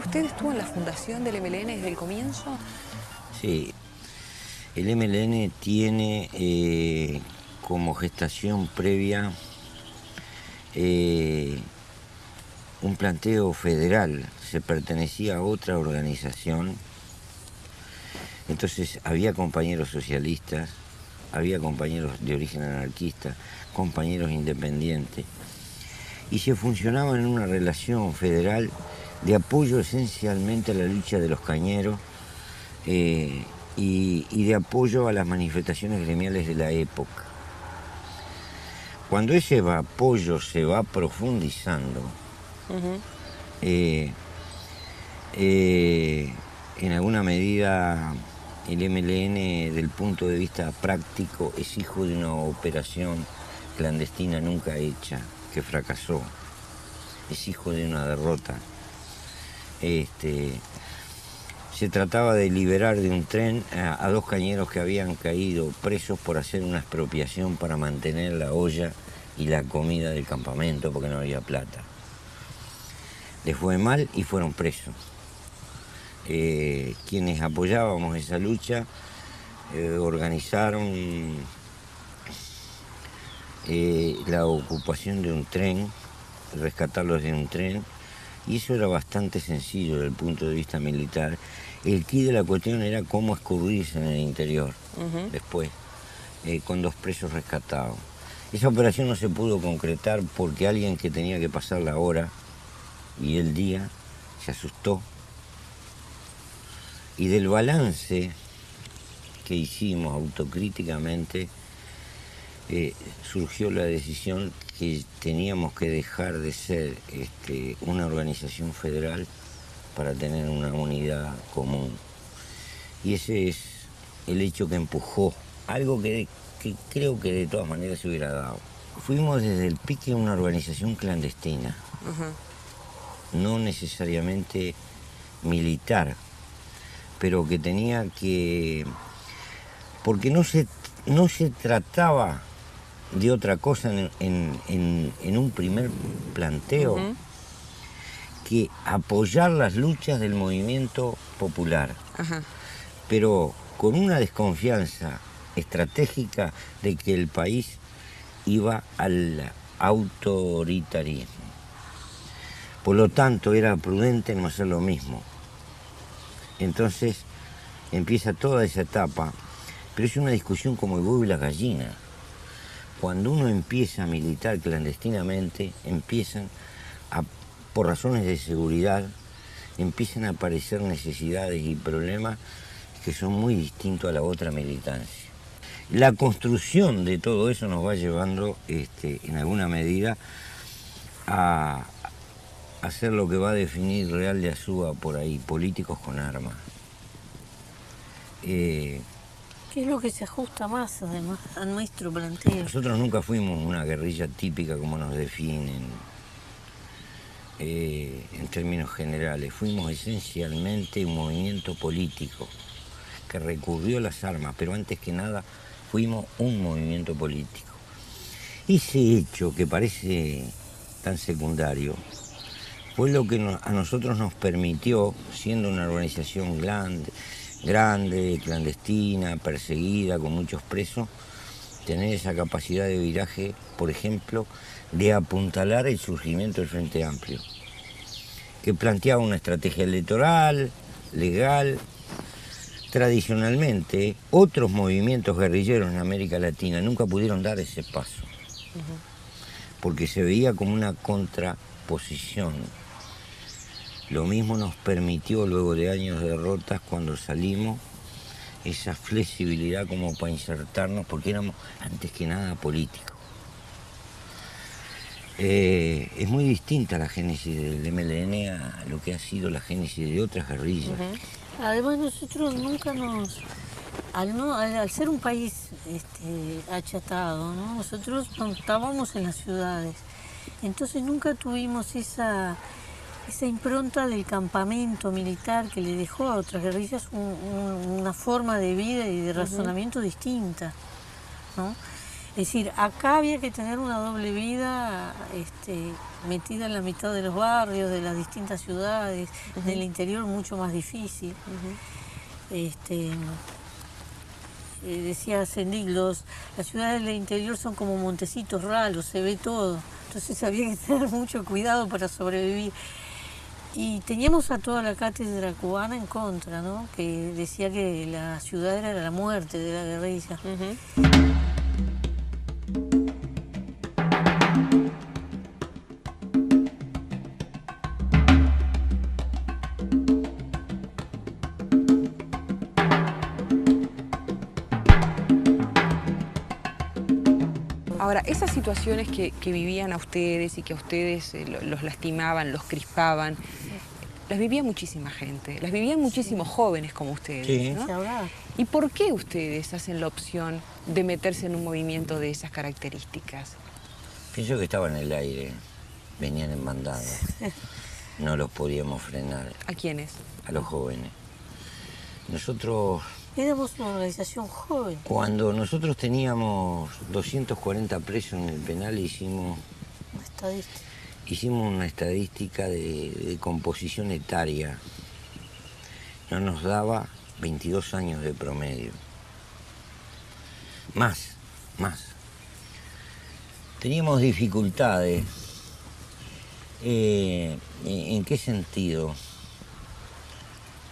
¿Usted estuvo en la fundación del MLN desde el comienzo? Sí, el MLN tiene como gestación previa un planteo federal. Se pertenecía a otra organización, entonces había compañeros socialistas, había compañeros de origen anarquista, compañeros independientes, y se funcionaba en una relación federal de apoyo esencialmente a la lucha de los cañeros y de apoyo a las manifestaciones gremiales de la época. Cuando ese apoyo se va profundizando, en alguna medida el MLN, del punto de vista práctico, es hijo de una operación clandestina nunca hecha, que fracasó. Es hijo de una derrota. Se trataba de liberar de un tren a dos cañeros que habían caído presos por hacer una expropiación para mantener la olla y la comida del campamento porque no había plata. Les fue mal y fueron presos. Quienes apoyábamos esa lucha organizaron la ocupación de un tren, rescatarlos de un tren, y eso era bastante sencillo desde el punto de vista militar. El quid de la cuestión era cómo escurrirse en el interior, después, con dos presos rescatados. Esa operación no se pudo concretar porque alguien que tenía que pasar la hora y el día se asustó. Y del balance que hicimos autocríticamente, surgió la decisión que teníamos que dejar de ser una organización federal para tener una unidad común. Y ese es el hecho que empujó, algo que creo que de todas maneras se hubiera dado. Fuimos desde el pique una organización clandestina, no necesariamente militar, pero que tenía que... porque no se trataba de otra cosa en un primer planteo que apoyar las luchas del movimiento popular, pero con una desconfianza estratégica de que el país iba al autoritarismo. Por lo tanto, era prudente no hacer lo mismo. Entonces empieza toda esa etapa, pero es una discusión como el huevo y la gallina. Cuando uno empieza a militar clandestinamente, por razones de seguridad, empiezan a aparecer necesidades y problemas que son muy distintos a la otra militancia. La construcción de todo eso nos va llevando, en alguna medida, a hacer lo que va a definir Real de Azúa por ahí, políticos con armas. ¿Qué es lo que se ajusta más, además, a nuestro planteo? Nosotros nunca fuimos una guerrilla típica como nos definen, en términos generales. Fuimos esencialmente un movimiento político que recurrió a las armas, pero antes que nada fuimos un movimiento político. Ese hecho que parece tan secundario fue lo que a nosotros nos permitió, siendo una organización grande, clandestina, perseguida, con muchos presos, tener esa capacidad de viraje, por ejemplo, de apuntalar el surgimiento del Frente Amplio, que planteaba una estrategia electoral, legal. Tradicionalmente, otros movimientos guerrilleros en América Latina nunca pudieron dar ese paso, porque se veía como una contraposición. Lo mismo nos permitió, luego de años de derrotas, cuando salimos, esa flexibilidad como para insertarnos, porque éramos, antes que nada, políticos. Es muy distinta la génesis del MLN a lo que ha sido la génesis de otras guerrillas. Además, nosotros nunca al ser un país achatado, ¿no? Nosotros estábamos en las ciudades, entonces nunca tuvimos esa impronta del campamento militar que le dejó a otras guerrillas una forma de vida y de razonamiento distinta, ¿no? decir, acá había que tener una doble vida metida en la mitad de los barrios, de las distintas ciudades, en el interior mucho más difícil. Decía Sendik, las ciudades del interior son como montecitos raros, se ve todo. Entonces había que tener mucho cuidado para sobrevivir. Y teníamos a toda la cátedra cubana en contra, ¿no? Que decía que la ciudad era la muerte de la guerrilla. Ahora, esas situaciones que vivían a ustedes y que a ustedes los lastimaban, los crispaban, las vivía muchísima gente, las vivían muchísimos jóvenes como ustedes, Sí. ¿no? ¿Y por qué ustedes hacen la opción de meterse en un movimiento de esas características? Pienso que estaba en el aire, venían en bandada. No los podíamos frenar. ¿A quiénes? A los jóvenes. Nosotros, Éramos una organización joven. cuando nosotros teníamos 240 presos en el penal, hicimos una estadística de composición etaria. No nos daba 22 años de promedio. Más. Teníamos dificultades. ¿En qué sentido?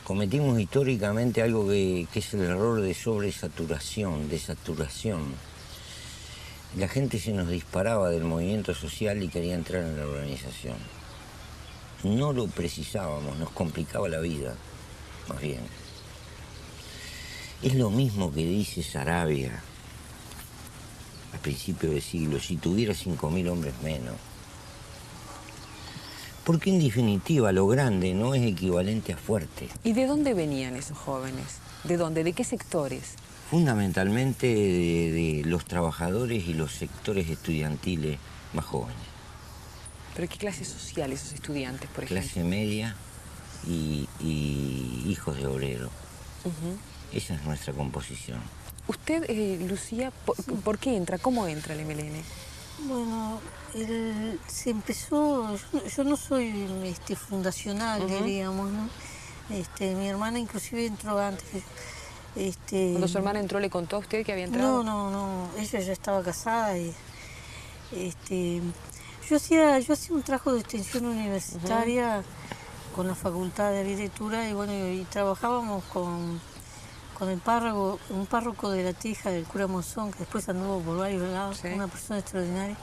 Cometimos históricamente algo que es el error de sobresaturación, de saturación. La gente se nos disparaba del movimiento social y quería entrar en la organización. No lo precisábamos, nos complicaba la vida, más bien. Es lo mismo que dice Sarabia a principios del siglo, si tuviera 5.000 hombres menos. Porque en definitiva lo grande no es equivalente a fuerte. ¿Y de dónde venían esos jóvenes? ¿De dónde? ¿De qué sectores? Fundamentalmente de los trabajadores y los sectores estudiantiles más jóvenes. ¿Pero qué clase social esos estudiantes, por ejemplo? Clase media y hijos de obrero. Esa es nuestra composición. Usted, Lucía, ¿por qué entra? ¿Cómo entra al MLN? Bueno, se empezó, yo no soy fundacional, diríamos, ¿no? Mi hermana inclusive entró antes. Cuando su hermana entró, ¿le contó a usted que había entrado? No, ella ya estaba casada y yo hacía un trabajo de extensión universitaria con la Facultad de Arquitectura y bueno, y trabajábamos con el párroco, un párroco de La Teja, del cura Monzón, que después anduvo por varios lados, una persona extraordinaria.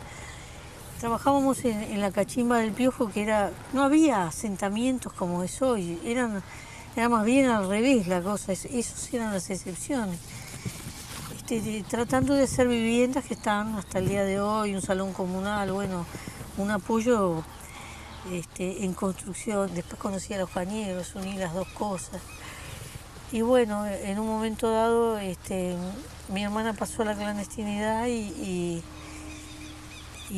Trabajábamos en la cachimba del Piojo, que no había asentamientos como es hoy, era más bien al revés la cosa, esos eran las excepciones. Tratando de hacer viviendas que están hasta el día de hoy, un salón comunal, bueno, un apoyo en construcción. Después conocí a los pañeros, uní las dos cosas. Y bueno, en un momento dado mi hermana pasó a la clandestinidad y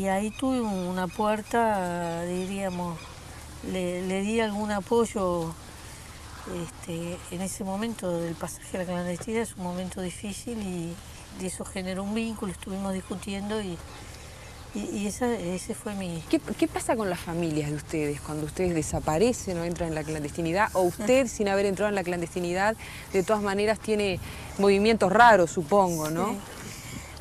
ahí tuve una puerta, diríamos, le di algún apoyo en ese momento del pasaje a la clandestinidad. Es un momento difícil y eso generó un vínculo, estuvimos discutiendo y ese fue mi... ¿Qué pasa con las familias de ustedes cuando ustedes desaparecen o entran en la clandestinidad? O usted, sin haber entrado en la clandestinidad, de todas maneras tiene movimientos raros, supongo, ¿no?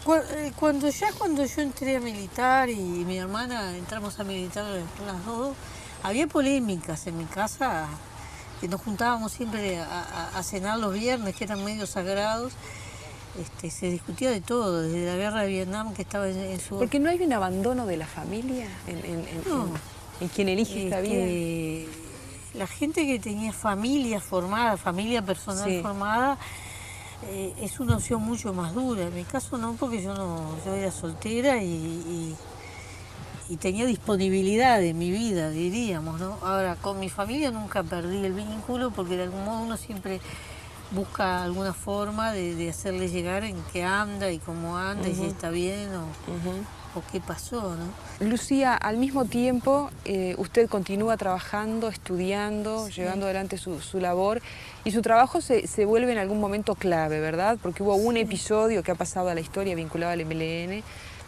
Sí. Cuando yo entré a militar y mi hermana entramos a militar las dos, había polémicas en mi casa, que nos juntábamos siempre a cenar los viernes, que eran medios sagrados. Se discutía de todo, desde la guerra de Vietnam, que estaba en su... ¿Porque no hay un abandono de la familia en quien elige esta vida? La gente que tenía familia formada, familia personal formada, es una opción mucho más dura. En mi caso no, porque yo era soltera y tenía disponibilidad en mi vida, diríamos, ¿no? Ahora, con mi familia nunca perdí el vínculo, porque de algún modo uno siempre busca alguna forma de hacerle llegar en qué anda y cómo anda y si está bien. o qué pasó, ¿no? Lucía, al mismo tiempo usted continúa trabajando, estudiando, Sí. llevando adelante su labor y su trabajo se vuelve en algún momento clave, ¿verdad? Porque hubo un Sí. episodio que ha pasado a la historia vinculado al MLN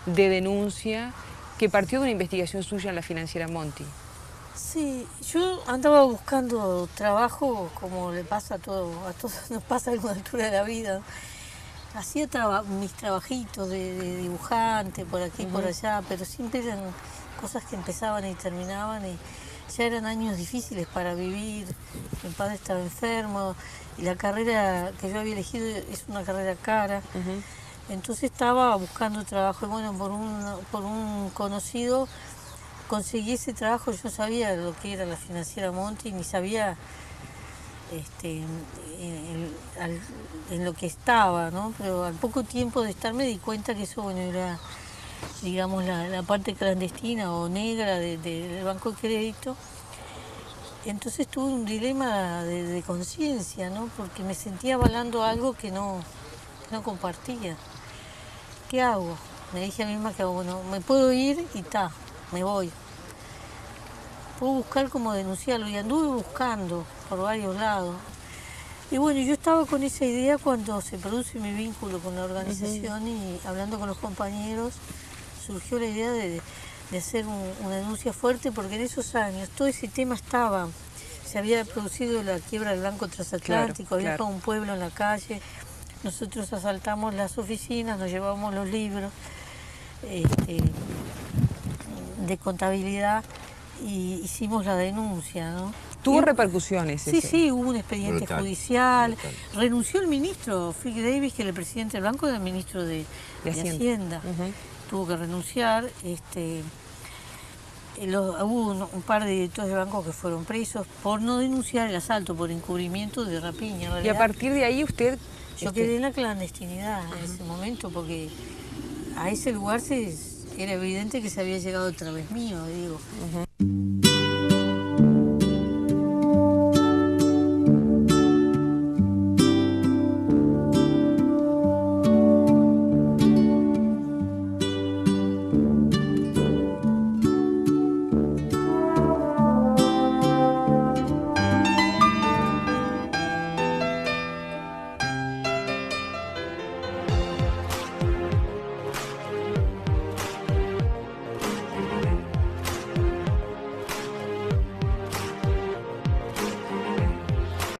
de denuncia que partió de una investigación suya en la financiera Monti. Sí, yo andaba buscando trabajo como le pasa a todos nos pasa a alguna altura de la vida. Hacía mis trabajitos de dibujante por aquí y por allá, pero siempre eran cosas que empezaban y terminaban y ya eran años difíciles para vivir. Mi padre estaba enfermo y la carrera que yo había elegido es una carrera cara. Entonces estaba buscando trabajo y bueno, por un conocido conseguí ese trabajo. Yo sabía lo que era la financiera Monti, ni sabía en lo que estaba, ¿no? Pero al poco tiempo de estar me di cuenta que eso, bueno, era, digamos, la parte clandestina o negra del Banco de Crédito. Entonces tuve un dilema de conciencia, ¿no? Porque me sentía avalando algo que no compartía. ¿Qué hago? Me dije a mí misma que hago, bueno, me puedo ir y me voy. Puedo buscar cómo denunciarlo y anduve buscando por varios lados. Y bueno, yo estaba con esa idea cuando se produce mi vínculo con la organización y hablando con los compañeros surgió la idea de hacer una denuncia fuerte porque en esos años todo ese tema se había producido la quiebra del Banco Transatlántico, había dejado un pueblo en la calle, nosotros asaltamos las oficinas, nos llevamos los libros de contabilidad y hicimos la denuncia, ¿no? ¿Tuvo repercusiones? Sí, hubo un expediente judicial. Renunció el ministro Phil Davis, que era el presidente del banco, era el ministro de Hacienda. Tuvo que renunciar. Hubo un par de directores de bancos que fueron presos por no denunciar el asalto, por encubrimiento de rapiña. Y a partir de ahí usted... Yo quedé en la clandestinidad en ese momento porque a ese lugar era evidente que se había llegado a través mío, digo.